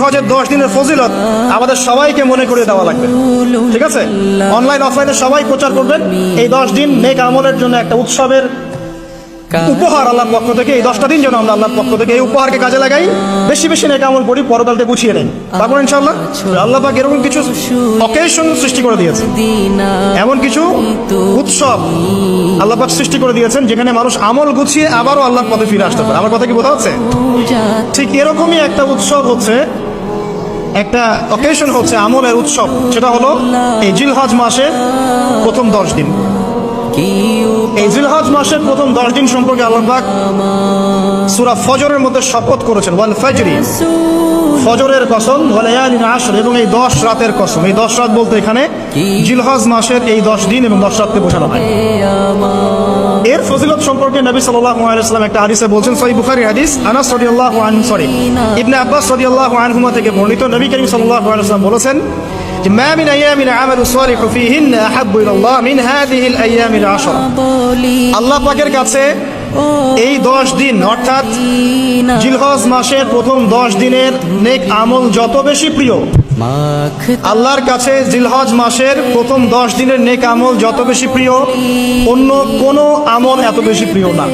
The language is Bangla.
জিলহজের 10 দিনের ফজিলত আমাদের সবাইকে মনে করে দেওয়া লাগবে, ঠিক আছে? অনলাইন অফলাইনে সবাই প্রচার করবেন। এই 10 দিন নেক আমলের জন্য একটা উৎসবের উপহার আল্লাহর পক্ষ থেকে। এই 10টা দিন যেন আমরা আল্লাহর পক্ষ থেকে এই উপহারকে কাজে লাগাই, বেশি বেশি নেক আমল করি, পরকালতে গুছিয়ে নেই। তারপর ইনশাআল্লাহ আল্লাহ পাক এরকম কিছু অকেশন সৃষ্টি করে দিয়েছে, এমন কিছু উৎসব আল্লাহ পাক সৃষ্টি করে দিয়েছেন যেখানে মানুষ আমল গুছিয়ে আবারও আল্লাহর পথে ফিরে আসতে পারে। আমার কথা কি বোঝা যাচ্ছে? ঠিক এরকমই একটা উৎসব হচ্ছে, একটা অকেশন হচ্ছে আমলের উৎসব, সেটা হলো এই জিলহজ মাসের প্রথম 10 দিন। এই জিলহজ মাসের প্রথম 10 দিন সম্পর্কে আল্লাহ পাক সূরা ফজরের মধ্যে শপথ করেছেন, ওয়াল ফাজরি, ফজরের কসম, ওয়া লায়ালিন আশর, এবং এই 10 রাতের কসম। এই 10 রাত বলতে এখানে জিলহজ মাসের এই 10 দিন এবং 10 রাতকে বোঝানো হয়। এর ফজিলত সম্পর্কে নবী সাল্লাল্লাহু আলাইহি ওয়াসাল্লাম একটা হাদিসে বলছেন, সহিহ বুখারী হাদিস, আনাস রাদিয়াল্লাহু আনহু ইবনে আব্বাস রাদিয়াল্লাহু আনহুমা থেকে বর্ণিত, নবী করিম সাল্লাল্লাহু আলাইহি ওয়াসাল্লাম বলেছেন যে মা মিন আইয়ামিন আমালু সালিহু ফীহিন্না আহাব্বু ইলাল্লাহ মিন হাযিহিল আইয়ামিল আশর। আল্লাহ পাকের কাছে এই 10 দিন অর্থাৎ জিলহজ মাসের প্রথম 10 দিনের নেক আমল যত বেশি প্রিয়, আল্লাহর কাছে জিলহজ মাসের প্রথম 10 দিনের নেক আমল যত বেশি প্রিয়, অন্য কোনো আমল এত বেশি প্রিয় না।